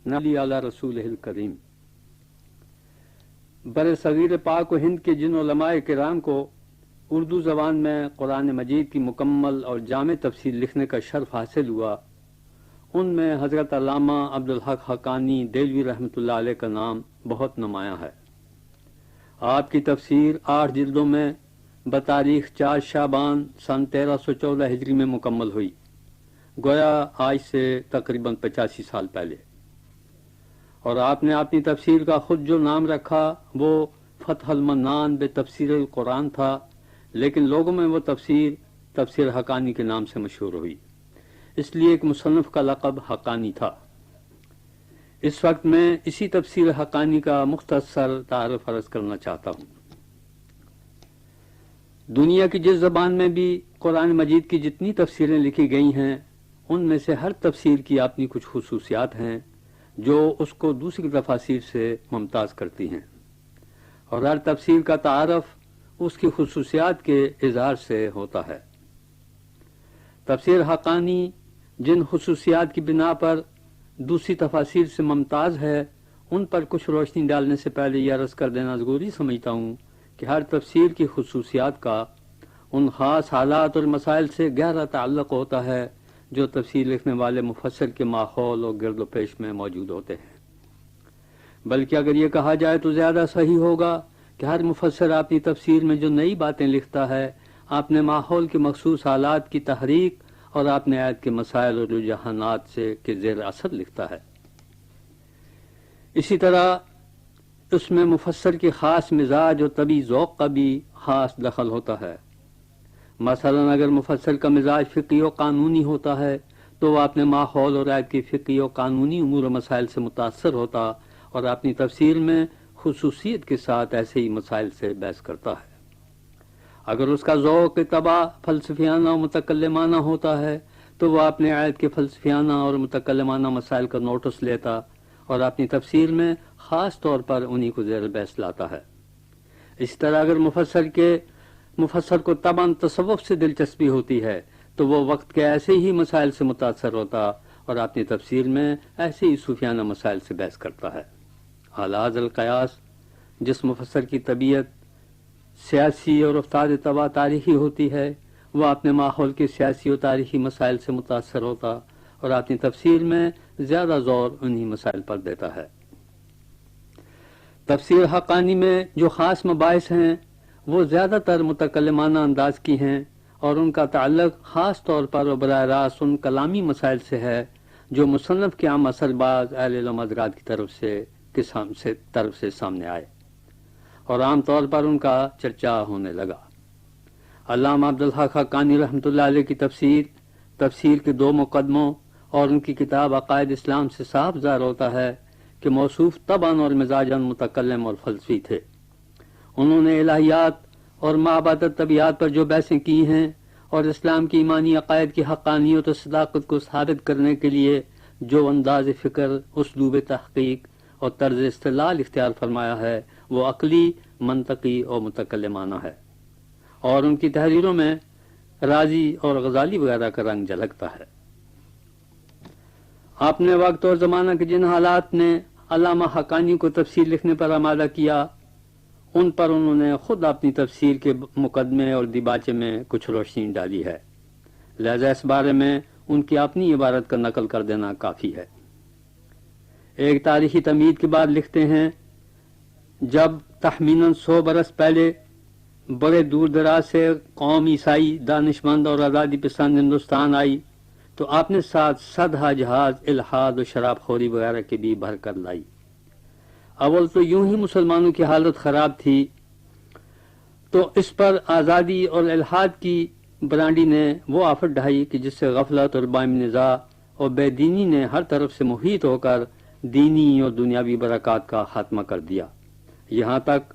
نبی علی رسول الکریم۔ بر صغیر پاک و ہند کے جن علماء کرام کو اردو زبان میں قرآن مجید کی مکمل اور جامع تفسیر لکھنے کا شرف حاصل ہوا، ان میں حضرت علامہ عبدالحق حقانی دہلوی رحمۃ اللہ علیہ کا نام بہت نمایاں ہے۔ آپ کی تفسیر 8 جلدوں میں بتاریخ 4 شعبان سن 1314 ہجری میں مکمل ہوئی، گویا آج سے تقریباً 85 سال پہلے۔ اور آپ نے اپنی تفسیر کا خود جو نام رکھا وہ فتح المنان بے تفسیر القرآن تھا، لیکن لوگوں میں وہ تفسیر حقانی کے نام سے مشہور ہوئی، اس لیے ایک مصنف کا لقب حقانی تھا۔ اس وقت میں اسی تفسیر حقانی کا مختصر تعارف عرض کرنا چاہتا ہوں۔ دنیا کی جس زبان میں بھی قرآن مجید کی جتنی تفسیریں لکھی گئی ہیں، ان میں سے ہر تفسیر کی اپنی کچھ خصوصیات ہیں جو اس کو دوسری تفاسیر سے ممتاز کرتی ہیں، اور ہر تفسیر کا تعارف اس کی خصوصیات کے اظہار سے ہوتا ہے۔ تفسیر حقانی جن خصوصیات کی بنا پر دوسری تفاسیر سے ممتاز ہے، ان پر کچھ روشنی ڈالنے سے پہلے یہ عرض کر دینا ضروری سمجھتا ہوں کہ ہر تفسیر کی خصوصیات کا ان خاص حالات اور مسائل سے گہرا تعلق ہوتا ہے جو تفسیر لکھنے والے مفسر کے ماحول اور گرد و پیش میں موجود ہوتے ہیں۔ بلکہ اگر یہ کہا جائے تو زیادہ صحیح ہوگا کہ ہر مفسر اپنی تفسیر میں جو نئی باتیں لکھتا ہے، اپنے ماحول کے مخصوص حالات کی تحریک اور اپنے آیت کے مسائل اور رجحانات سے کے زیر اثر لکھتا ہے۔ اسی طرح اس میں مفسر کی خاص مزاج اور طبعی ذوق کا بھی خاص دخل ہوتا ہے۔ مثلا اگر مفسر کا مزاج فقہی و قانونی ہوتا ہے تو وہ اپنے ماحول اور آیت کی فقہی و قانونی امور و مسائل سے متاثر ہوتا اور اپنی تفسیر میں خصوصیت کے ساتھ ایسے ہی مسائل سے بحث کرتا ہے۔ اگر اس کا ذوق طبع فلسفیانہ و متکلمانہ ہوتا ہے تو وہ اپنے آیت کے فلسفیانہ اور متکلمانہ مسائل کا نوٹس لیتا اور اپنی تفسیر میں خاص طور پر انہی کو زیر بحث لاتا ہے۔ اس طرح اگر مفسر کو طبعاً تصوف سے دلچسپی ہوتی ہے تو وہ وقت کے ایسے ہی مسائل سے متاثر ہوتا اور اپنی تفسیر میں ایسے ہی صوفیانہ مسائل سے بحث کرتا ہے۔ اعلیٰ القیاس جس مفسر کی طبیعت سیاسی اور افتاد طبع تاریخی ہوتی ہے، وہ اپنے ماحول کے سیاسی و تاریخی مسائل سے متاثر ہوتا اور اپنی تفسیر میں زیادہ زور انہی مسائل پر دیتا ہے۔ تفسیر حقانی میں جو خاص مباحث ہیں وہ زیادہ تر متکلمانہ انداز کی ہیں اور ان کا تعلق خاص طور پر و براہ راست ان کلامی مسائل سے ہے جو مصنف کے عام اثر باز اہل علم حضرات کی طرف سے سامنے آئے اور عام طور پر ان کا چرچا ہونے لگا۔ علامہ عبدالحق حقانی رحمۃ اللہ علیہ کی تفسیر کے 2 مقدموں اور ان کی کتاب عقائد اسلام سے صاف ظاہر ہوتا ہے کہ موصوف طبعاً اور مزاجاً متکلم اور فلسفی تھے۔ انہوں نے الہیات اور معبدت طبیعات پر جو بحثیں کی ہیں اور اسلام کی ایمانی عقائد کی حقانیت و صداقت کو ثابت کرنے کے لیے جو انداز فکر، اسلوب تحقیق اور طرز استدلال اختیار فرمایا ہے وہ عقلی، منطقی اور متکلمانہ ہے، اور ان کی تحریروں میں رازی اور غزالی وغیرہ کا رنگ جھلکتا ہے۔ اپنے وقت اور زمانہ کے جن حالات نے علامہ حقانی کو تفسیر لکھنے پر آمادہ کیا، ان پر انہوں نے خود اپنی تفسیر کے مقدمے اور دیباچے میں کچھ روشنی ڈالی ہے، لہذا اس بارے میں ان کی اپنی عبارت کا نقل کر دینا کافی ہے۔ ایک تاریخی تمہید کے بعد لکھتے ہیں، جب تخمیناً 100 برس پہلے بڑے دور دراز سے قوم عیسائی دانشمند اور آزادی پسند ہندوستان آئی تو آپ نے ساتھ 100 جہاز الحاد و شراب خوری وغیرہ کے بھی بھر کر لائی۔ اول تو یوں ہی مسلمانوں کی حالت خراب تھی تو اس پر آزادی اور الحاد کی برانڈی نے وہ آفت ڈھائی کہ جس سے غفلت اور باہمی نزاع اور بے دینی نے ہر طرف سے محیط ہو کر دینی اور دنیاوی برکات کا خاتمہ کر دیا، یہاں تک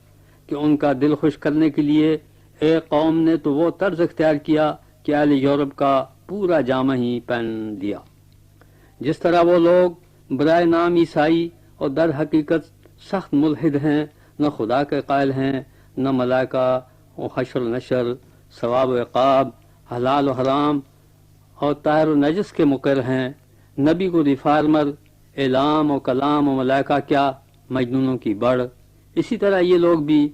کہ ان کا دل خوش کرنے کے لیے ایک قوم نے تو وہ طرز اختیار کیا کہ اہل یورپ کا پورا جامہ ہی پہن دیا۔ جس طرح وہ لوگ برائے نام عیسائی اور در حقیقت سخت ملحد ہیں، نہ خدا کے قائل ہیں، نہ ملائکہ و حشر و نشر، ثواب و عقاب، حلال و حرام اور طاہر و نجس کے مقر ہیں، نبی کو ریفارمر، اعلام و کلام و ملائکہ کیا، مجنونوں کی بڑھ۔ اسی طرح یہ لوگ بھی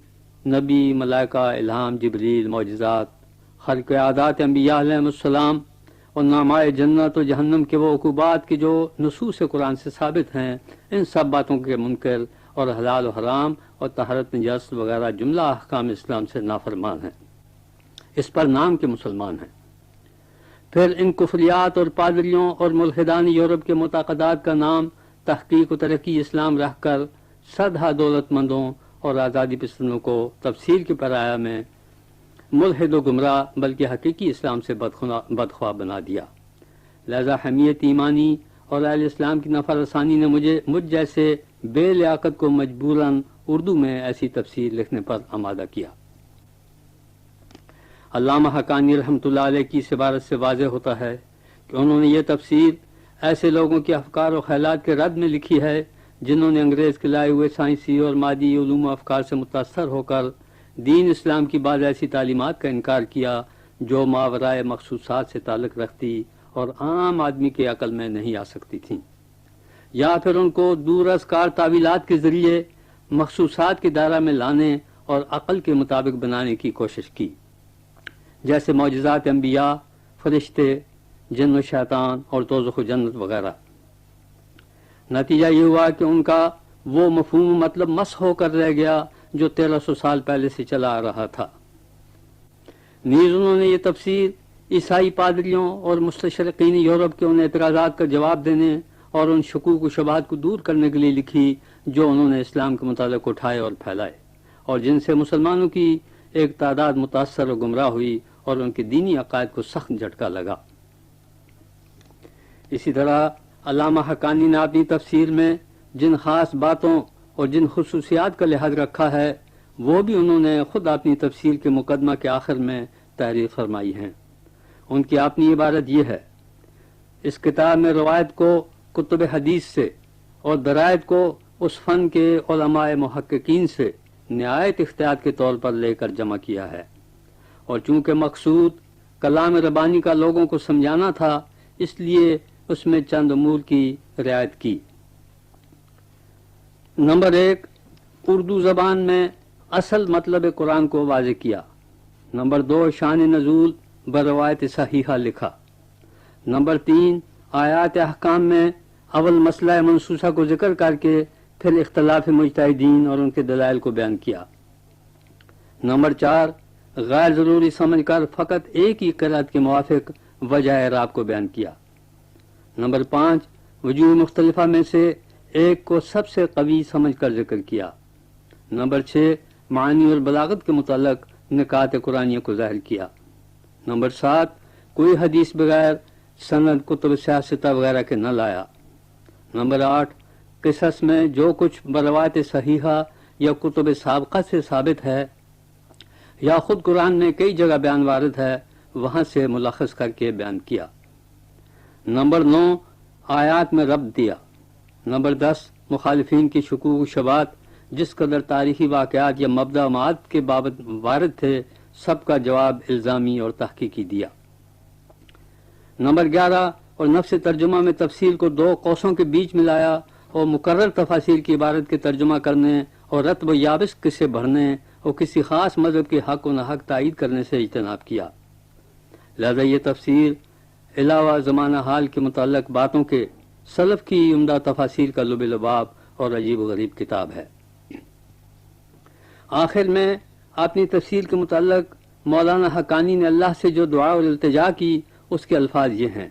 نبی، ملائکہ، الہام، جبریل، معجزات، خلق عادات انبیاء علیہ السلام اور نامۂ جنت و جہنم کے وہ عقوبات کی جو نصوص قرآن سے ثابت ہیں، ان سب باتوں کے منکر اور حلال و حرام اور طہارت نجاست وغیرہ جملہ احکام اسلام سے نافرمان ہیں، اس پر نام کے مسلمان ہیں۔ پھر ان کفریات اور پادریوں اور ملحدان یورپ کے معتقدات کا نام تحقیق و ترقی اسلام رکھ کر صدہا دولت مندوں اور آزادی پسندوں کو تفسیر کے پرایا میں ملحد و گمراہ بلکہ حقیقی اسلام سے بدخواہ بنا دیا۔ لہذا حمیت ایمانی اور اہل اسلام کی نفرسانی نے مجھ جیسے بے لیاقت کو مجبوراً اردو میں ایسی تفسیر لکھنے پر آمادہ کیا۔ علامہ حقانی رحمۃ اللہ علیہ کی اس عبارت سے واضح ہوتا ہے کہ انہوں نے یہ تفسیر ایسے لوگوں کے افکار و خیالات کے رد میں لکھی ہے جنہوں نے انگریز کے لائے ہوئے سائنسی اور مادی علوم و افکار سے متاثر ہو کر دین اسلام کی بعض ایسی تعلیمات کا انکار کیا جو ماورائے مخصوصات سے تعلق رکھتی اور عام آدمی کے عقل میں نہیں آ سکتی تھیں، یا پھر ان کو دور از کار تعویلات کے ذریعے مخصوصات کے دائرہ میں لانے اور عقل کے مطابق بنانے کی کوشش کی، جیسے معجزات انبیاء، فرشتے، جن و شیطان اور دوزخ و جنت وغیرہ۔ نتیجہ یہ ہوا کہ ان کا وہ مفہوم مطلب مسخ ہو کر رہ گیا جو 1300 سال پہلے سے چلا آ رہا تھا۔ نیز انہوں نے یہ تفسیر عیسائی پادریوں اور مستشرقین یورپ کے ان اعتراضات کا جواب دینے اور ان شکوک و شبہات کو دور کرنے کے لیے لکھی جو انہوں نے اسلام کے متعلق اٹھائے اور پھیلائے، اور جن سے مسلمانوں کی ایک تعداد متاثر و گمراہ ہوئی اور ان کے دینی عقائد کو سخت جھٹکا لگا۔ اسی طرح علامہ حقانی نے اپنی تفسیر میں جن خاص باتوں اور جن خصوصیات کا لحاظ رکھا ہے وہ بھی انہوں نے خود اپنی تفسیر کے مقدمہ کے آخر میں تحریر فرمائی ہیں۔ ان کی اپنی عبارت یہ ہے: اس کتاب میں روایت کو کتب حدیث سے اور درائد کو اس فن کے علماء محققین سے نہایت احتیاط کے طور پر لے کر جمع کیا ہے، اور چونکہ مقصود کلام ربانی کا لوگوں کو سمجھانا تھا اس لیے اس میں چند امور کی رعایت کی۔ نمبر 1، اردو زبان میں اصل مطلب قرآن کو واضح کیا۔ نمبر 2، شان نزول بروایت صحیحہ لکھا۔ نمبر 3، آیات احکام میں اول مسئلہ منسوسہ کو ذکر کر کے پھر اختلاف مجتہدین اور ان کے دلائل کو بیان کیا۔ نمبر 4، غیر ضروری سمجھ کر فقط ایک ہی قرأت کے موافق وجہ اعراب کو بیان کیا۔ نمبر 5، وجوہ مختلفہ میں سے ایک کو سب سے قوی سمجھ کر ذکر کیا۔ نمبر 6، معانی اور بلاغت کے متعلق نکات قرآنیہ کو ظاہر کیا۔ نمبر 7، کوئی حدیث بغیر سند کتب سیاستہ وغیرہ کے نہ لایا۔ نمبر 8، قصص میں جو کچھ بروایت صحیحہ یا کتب سابقہ سے ثابت ہے یا خود قرآن میں کئی جگہ بیان وارد ہے وہاں سے ملخص کر کے بیان کیا۔ نمبر 9، آیات میں ربط دیا۔ نمبر 10، مخالفین کی شکوک و شبہات جس قدر تاریخی واقعات یا مبدا معاد کے بابت وارد تھے سب کا جواب الزامی اور تحقیقی دیا۔ نمبر 11، اور نفس ترجمہ میں تفصیل کو 2 قوسوں کے بیچ میں لایا اور مقرر تفاسیر کی عبارت کے ترجمہ کرنے اور رتب و یابس قصے بڑھنے اور کسی خاص مذہب کے حق و ناحق تائید کرنے سے اجتناب کیا۔ لہذا یہ تفسیر علاوہ زمانہ حال کے متعلق باتوں کے سلف کی عمدہ تفاسیر کا لب لباب اور عجیب و غریب کتاب ہے۔ آخر میں اپنی تفسیر کے متعلق مولانا حقانی نے اللہ سے جو دعا اور التجا کی اس کے الفاظ یہ ہیں: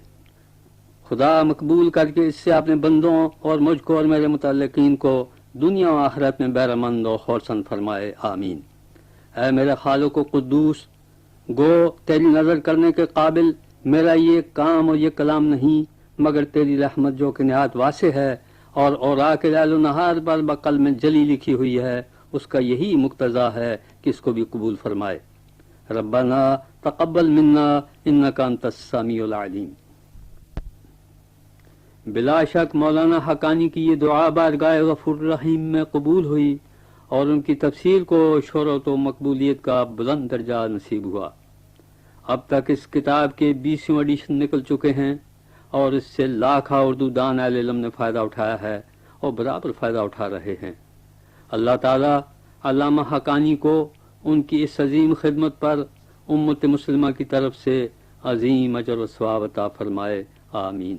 خدا مقبول کر کے اس سے اپنے بندوں اور مجھ کو اور میرے متعلقین کو دنیا و آخرت میں بہرمند و خورسند فرمائے، آمین۔ اے میرے خالق و قدوس، گو تیری نظر کرنے کے قابل میرا یہ کام اور یہ کلام نہیں مگر تیری رحمت جو کہ نہایت واسع ہے اور اوراق لیل و نہار پر بقلم جلی لکھی ہوئی ہے، اس کا یہی مقتضا ہے کہ اس کو بھی قبول فرمائے۔ ربنا تقبل منا انک انت السمیع العلیم۔ بلا شک مولانا حقانی کی یہ دعا بارگاہ غفور الرحیم میں قبول ہوئی اور ان کی تفسیر کو شہرت و مقبولیت کا بلند درجہ نصیب ہوا۔ اب تک اس کتاب کے 20 ایڈیشن نکل چکے ہیں اور اس سے لاکھ اردو دان اہل علم نے فائدہ اٹھایا ہے اور برابر فائدہ اٹھا رہے ہیں۔ اللہ تعالیٰ علامہ حقانی کو ان کی اس عظیم خدمت پر امت مسلمہ کی طرف سے عظیم اجر و ثواب عطا فرمائے، آمین۔